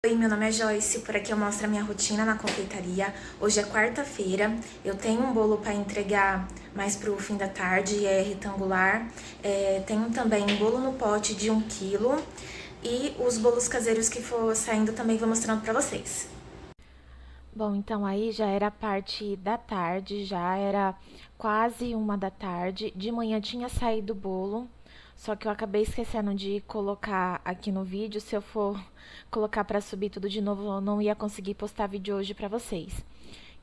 Oi, meu nome é Joyce, por aqui eu mostro a minha rotina na confeitaria. Hoje é quarta-feira, eu tenho um bolo para entregar mais pro fim da tarde, é retangular. Tenho também um bolo no pote de 1 quilo e os bolos caseiros que for saindo também vou mostrando para vocês. Bom, então aí já era a parte da tarde, já era quase 1 da tarde. De manhã tinha saído o bolo, só que eu acabei esquecendo de colocar aqui no vídeo. Se eu for colocar para subir tudo de novo, eu não ia conseguir postar vídeo hoje para vocês.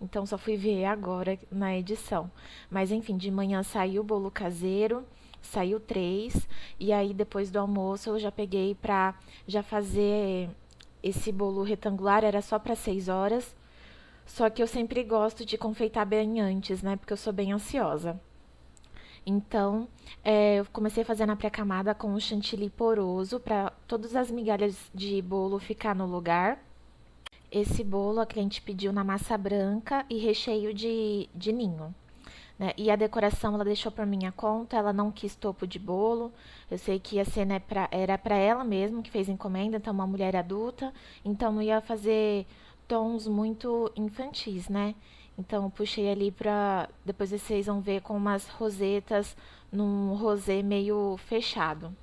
Então só fui ver agora na edição. Mas enfim, de manhã saiu o bolo caseiro, saiu 3, e aí depois do almoço eu já peguei para já fazer esse bolo retangular, era só para 6 horas. Só que eu sempre gosto de confeitar bem antes, né? Porque eu sou bem ansiosa. Então, eu comecei fazendo a pré-camada com o chantilly poroso para todas as migalhas de bolo ficar no lugar. Esse bolo a cliente pediu na massa branca e recheio de ninho. Né? E a decoração ela deixou por minha conta, ela não quis topo de bolo. Eu sei que ia ser, né, era para ela mesmo que fez encomenda, então uma mulher adulta, então não ia fazer tons muito infantis, né? Então eu puxei ali pra. Depois vocês vão ver com umas rosetas num rosé meio fechado.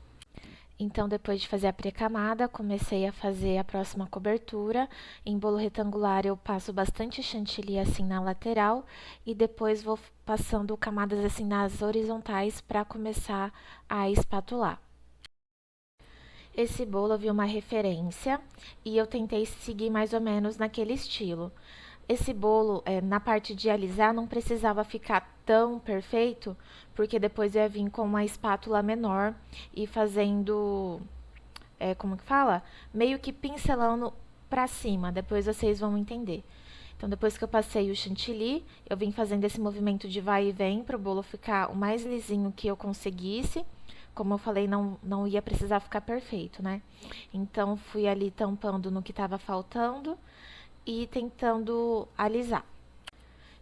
Então, depois de fazer a pré-camada, comecei a fazer a próxima cobertura. Em bolo retangular, eu passo bastante chantilly assim na lateral e depois vou passando camadas assim nas horizontais para começar a espatular. Esse bolo eu vi uma referência e eu tentei seguir mais ou menos naquele estilo. Esse bolo, na parte de alisar, não precisava ficar tão perfeito, porque depois eu ia vir com uma espátula menor e fazendo, como que fala? Meio que pincelando pra cima, depois vocês vão entender. Então, depois que eu passei o chantilly, eu vim fazendo esse movimento de vai e vem para o bolo ficar o mais lisinho que eu conseguisse. Como eu falei, não ia precisar ficar perfeito, né? Então, fui ali tampando no que estava faltando e tentando alisar.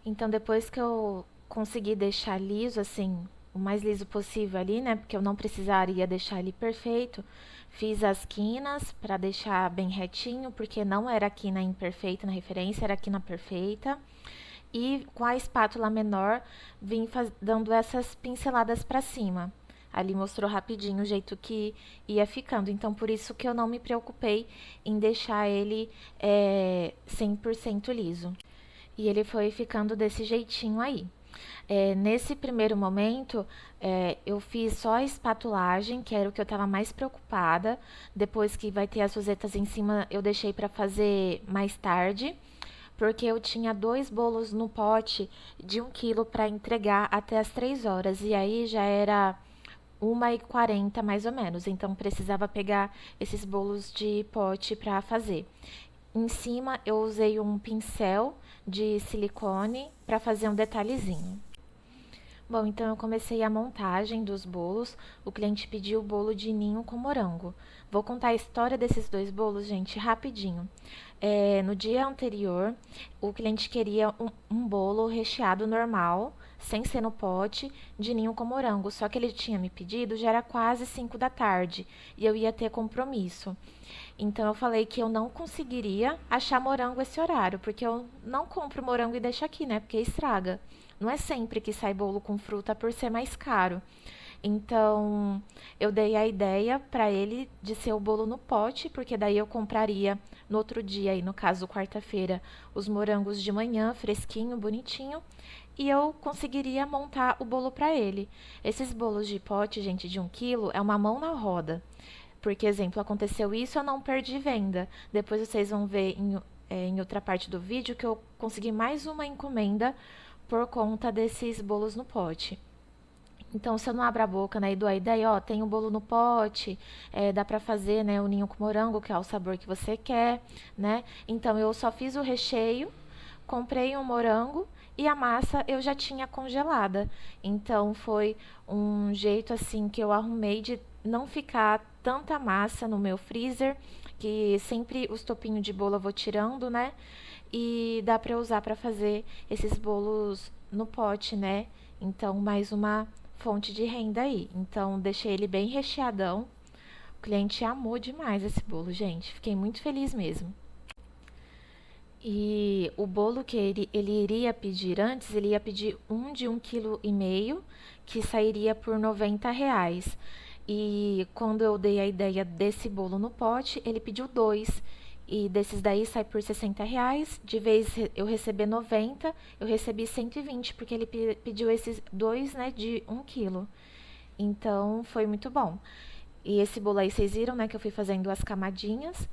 Então, depois que eu consegui deixar liso, assim, o mais liso possível ali, né? Porque eu não precisaria deixar ele perfeito. Fiz as quinas para deixar bem retinho, porque não era a quina imperfeita na referência, era a quina perfeita. E com a espátula menor, vim dando essas pinceladas para cima. Ali mostrou rapidinho o jeito que ia ficando. Então, por isso que eu não me preocupei em deixar ele 100% liso. E ele foi ficando desse jeitinho aí. Nesse primeiro momento, eu fiz só a espatulagem, que era o que eu estava mais preocupada. Depois que vai ter as rosetas em cima, eu deixei para fazer mais tarde, porque eu tinha 2 bolos no pote de 1 quilo para entregar até as 3 horas. E aí já era 1h40 mais ou menos. Então precisava pegar esses bolos de pote para fazer. Em cima eu usei um pincel de silicone para fazer um detalhezinho. Bom, então eu comecei a montagem dos bolos. O cliente pediu o bolo de ninho com morango. Vou contar a história desses 2 bolos, gente, rapidinho. No dia anterior, o cliente queria um bolo recheado normal, sem ser no pote, de ninho com morango. Só que ele tinha me pedido, já era quase 5 da tarde e eu ia ter compromisso. Então eu falei que eu não conseguiria achar morango esse horário, porque eu não compro morango e deixo aqui, né? Porque estraga. Não é sempre que sai bolo com fruta por ser mais caro. Então, eu dei a ideia para ele de ser o bolo no pote, porque daí eu compraria no outro dia, aí no caso quarta-feira, os morangos de manhã, fresquinho, bonitinho, e eu conseguiria montar o bolo para ele. Esses bolos de pote, gente, de 1 quilo, é uma mão na roda. Porque, exemplo, aconteceu isso, eu não perdi venda. Depois vocês vão ver em outra parte do vídeo que eu consegui mais uma encomenda por conta desses bolos no pote. Então, se eu não abro a boca, né, e dou a ideia, ó, tem um bolo no pote, dá pra fazer, né, o ninho com morango, que é o sabor que você quer, né? Então, eu só fiz o recheio, comprei um morango e a massa eu já tinha congelada. Então, foi um jeito, assim, que eu arrumei de não ficar tanta massa no meu freezer, que sempre os topinhos de bolo eu vou tirando, né? E dá pra usar pra fazer esses bolos no pote, né? Então, mais uma fonte de renda aí. Então, deixei ele bem recheadão. O cliente amou demais esse bolo, gente. Fiquei muito feliz mesmo. E o bolo que ele iria pedir antes, ele ia pedir um de 1,5 kg, que sairia por R$ 90. E quando eu dei a ideia desse bolo no pote, ele pediu dois. E desses daí sai por R$ 60. De vez eu receber 90, eu recebi 120, porque ele pediu esses dois, né, de 1 kg. Então foi muito bom. E esse bolo aí vocês viram, né, que eu fui fazendo as camadinhas.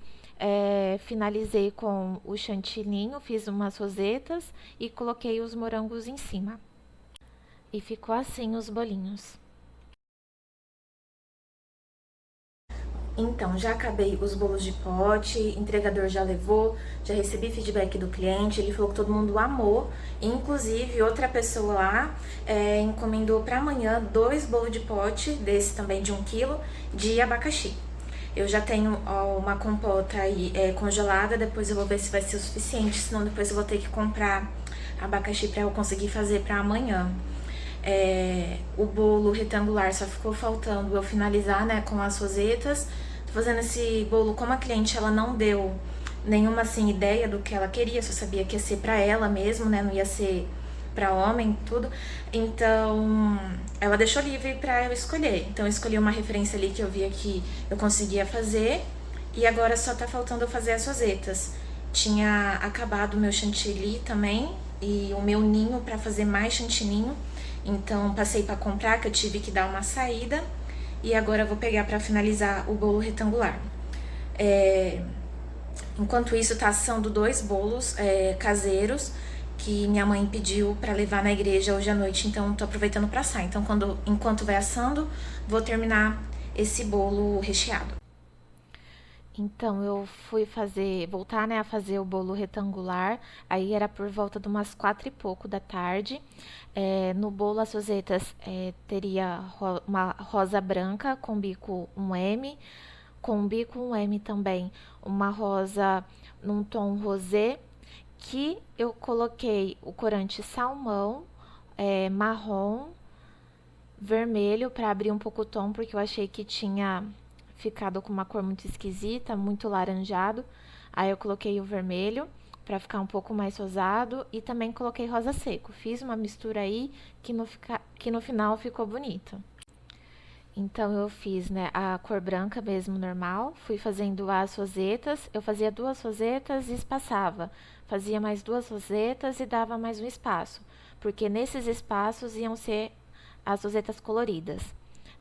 Finalizei com o chantininho, fiz umas rosetas e coloquei os morangos em cima. E ficou assim os bolinhos. Então, já acabei os bolos de pote, entregador já levou, já recebi feedback do cliente, ele falou que todo mundo amou. Inclusive, outra pessoa lá encomendou para amanhã 2 bolos de pote, desse também de 1 kg, de abacaxi. Eu já tenho uma compota aí congelada, depois eu vou ver se vai ser o suficiente, senão depois eu vou ter que comprar abacaxi para eu conseguir fazer para amanhã. O bolo retangular só ficou faltando eu finalizar, né, com as rosetas. Tô fazendo esse bolo, como a cliente ela não deu nenhuma assim ideia do que ela queria, só sabia que ia ser pra ela mesmo, né, não ia ser pra homem, tudo. Então, ela deixou livre pra eu escolher. Então, eu escolhi uma referência ali que eu via que eu conseguia fazer e agora só tá faltando eu fazer as rosetas. Tinha acabado o meu chantilly também e o meu ninho pra fazer mais chantininho. Então, passei pra comprar, que eu tive que dar uma saída. E agora eu vou pegar pra finalizar o bolo retangular. Enquanto isso, tá assando 2 bolos caseiros que minha mãe pediu pra levar na igreja hoje à noite. Então, tô aproveitando pra assar. Então, enquanto vai assando, vou terminar esse bolo recheado. Então eu fui voltar, né, a fazer o bolo retangular. Aí era por volta de umas 4 e pouco da tarde. No bolo as rosetas teria uma rosa branca com bico 1M, com bico 1M também uma rosa num tom rosé, que eu coloquei o corante salmão, marrom, vermelho para abrir um pouco o tom, porque eu achei que tinha ficado com uma cor muito esquisita, muito laranjado. Aí eu coloquei o vermelho para ficar um pouco mais rosado e também coloquei rosa seco. Fiz uma mistura aí que no final ficou bonito. Então eu fiz, né, a cor branca mesmo normal, fui fazendo as rosetas, eu fazia 2 rosetas e espaçava. Fazia mais 2 rosetas e dava mais um espaço, porque nesses espaços iam ser as rosetas coloridas,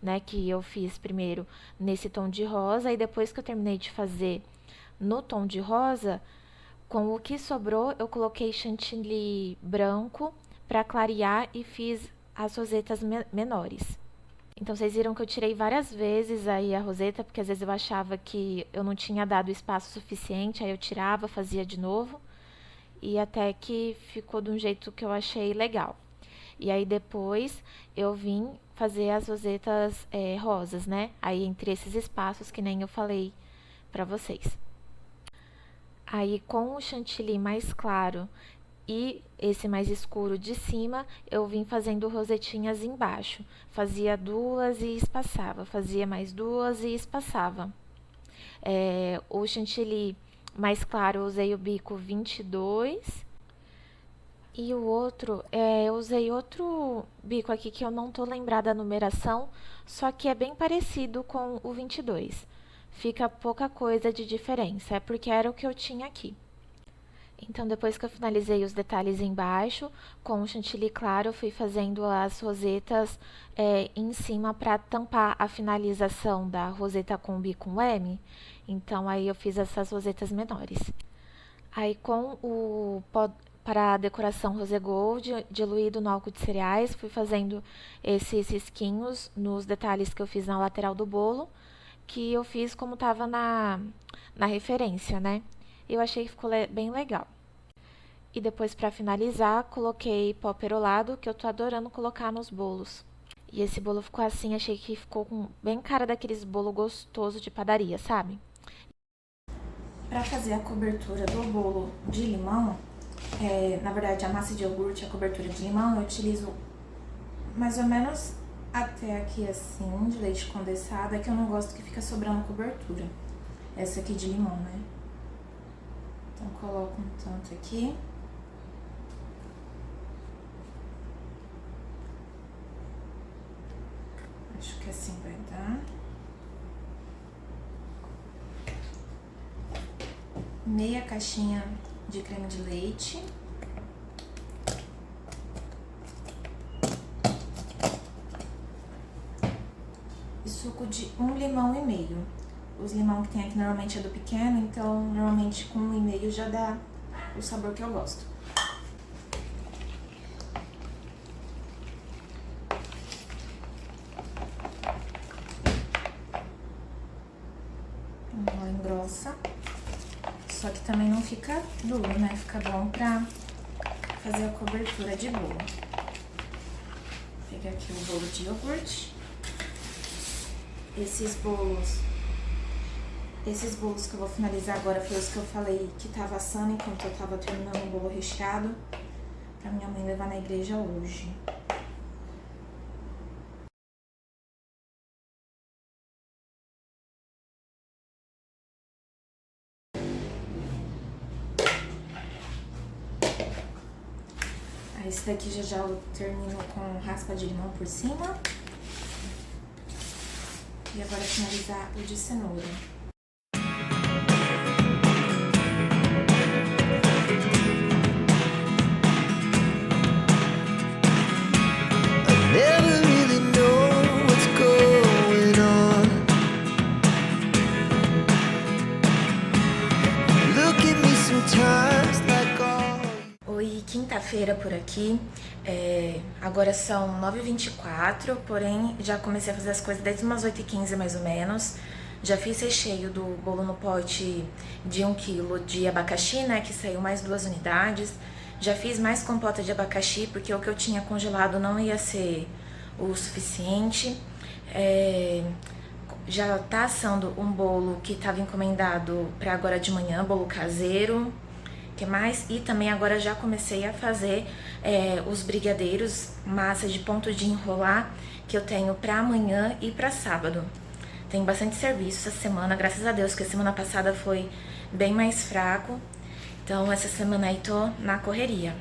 né, que eu fiz primeiro nesse tom de rosa e depois que eu terminei de fazer no tom de rosa, com o que sobrou eu coloquei chantilly branco para clarear e fiz as rosetas menores. Então vocês viram que eu tirei várias vezes aí a roseta, porque às vezes eu achava que eu não tinha dado espaço suficiente, aí eu tirava, fazia de novo, e até que ficou de um jeito que eu achei legal. E aí depois eu vim fazer as rosetas rosas, né? Aí entre esses espaços que nem eu falei pra vocês. Aí com o chantilly mais claro e esse mais escuro de cima, eu vim fazendo rosetinhas embaixo. Fazia 2 e espaçava, fazia mais 2 e espaçava. O chantilly mais claro, eu usei o bico 22. E o outro, eu usei outro bico aqui que eu não tô lembrada da numeração, só que é bem parecido com o 22. Fica pouca coisa de diferença, é porque era o que eu tinha aqui. Então, depois que eu finalizei os detalhes embaixo, com o chantilly claro, eu fui fazendo as rosetas em cima para tampar a finalização da roseta com bico M. Então, aí eu fiz essas rosetas menores. Aí, com o pó para a decoração rose gold, diluído no álcool de cereais, fui fazendo esses risquinhos nos detalhes que eu fiz na lateral do bolo, que eu fiz como estava na referência, né? Eu achei que ficou bem legal. E depois, para finalizar, coloquei pó perolado, que eu tô adorando colocar nos bolos. E esse bolo ficou assim, achei que ficou bem cara daqueles bolo gostoso de padaria, sabe? Para fazer a cobertura do bolo de limão, na verdade a massa de iogurte, a cobertura de limão, eu utilizo mais ou menos até aqui assim, de leite condensado, é que eu não gosto que fica sobrando cobertura. Essa aqui de limão, né? Então coloco um tanto aqui. Acho que assim vai dar. Meia caixinha de creme de leite. E suco de 1,5 limão. Os limão que tem aqui normalmente é do pequeno, então normalmente com 1,5 já dá o sabor que eu gosto. Ela engrossa, só que também não fica duro, né? Fica bom pra fazer a cobertura de bolo. Vou pegar aqui o bolo de iogurte. Esses bolos que eu vou finalizar agora foi os que eu falei que tava assando enquanto eu tava terminando o bolo recheado pra minha mãe levar na igreja hoje. Esse daqui já eu termino com raspa de limão por cima. E agora finalizar o de cenoura. Oi, quinta-feira por aqui, agora são 9h24, porém já comecei a fazer as coisas desde umas 8h15 mais ou menos. Já fiz recheio do bolo no pote de 1 kg de abacaxi, né, que saiu mais 2 unidades. Já fiz mais compota de abacaxi, porque o que eu tinha congelado não ia ser o suficiente. Já tá assando um bolo que estava encomendado para agora de manhã, bolo caseiro. Que mais? E também agora já comecei a fazer os brigadeiros, massa de ponto de enrolar, que eu tenho para amanhã e para sábado. Tem bastante serviço essa semana, graças a Deus, que a semana passada foi bem mais fraco. Então essa semana aí tô na correria.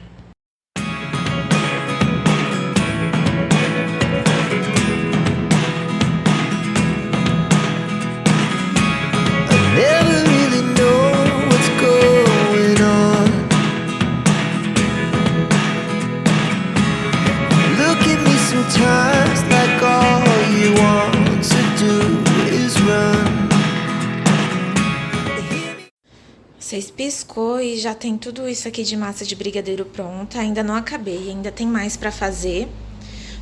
Vocês piscou e já tem tudo isso aqui de massa de brigadeiro pronta. Ainda não acabei, ainda tem mais pra fazer.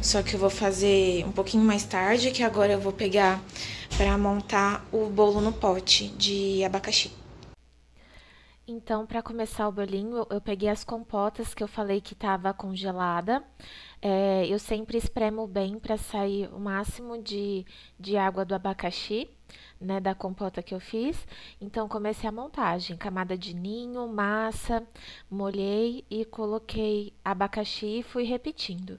Só que eu vou fazer um pouquinho mais tarde, que agora eu vou pegar pra montar o bolo no pote de abacaxi. Então, para começar o bolinho, eu peguei as compotas que eu falei que estava congelada. Eu sempre espremo bem para sair o máximo de água do abacaxi, né, da compota que eu fiz. Então, comecei a montagem, camada de ninho, massa, molhei e coloquei abacaxi e fui repetindo.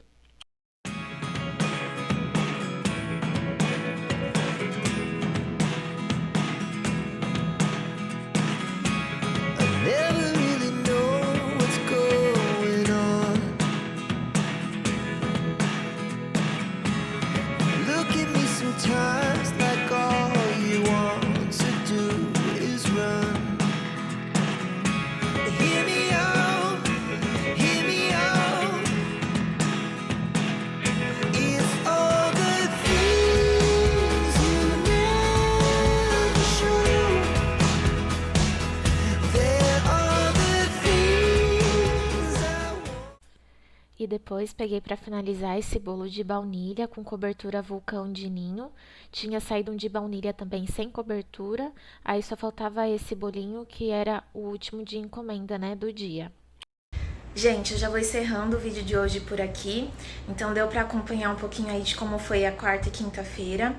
E depois peguei para finalizar esse bolo de baunilha com cobertura vulcão de ninho. Tinha saído um de baunilha também sem cobertura. Aí só faltava esse bolinho que era o último de encomenda, né, do dia. Gente, eu já vou encerrando o vídeo de hoje por aqui. Então deu pra acompanhar um pouquinho aí de como foi a quarta e quinta-feira.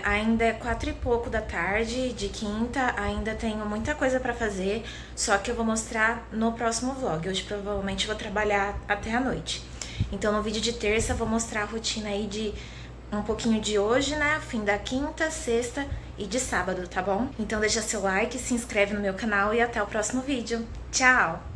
Ainda é 4 e pouco da tarde de quinta, ainda tenho muita coisa pra fazer, só que eu vou mostrar no próximo vlog. Hoje provavelmente vou trabalhar até a noite. Então no vídeo de terça eu vou mostrar a rotina aí de um pouquinho de hoje, né? Fim da quinta, sexta e de sábado, tá bom? Então deixa seu like, se inscreve no meu canal e até o próximo vídeo. Tchau!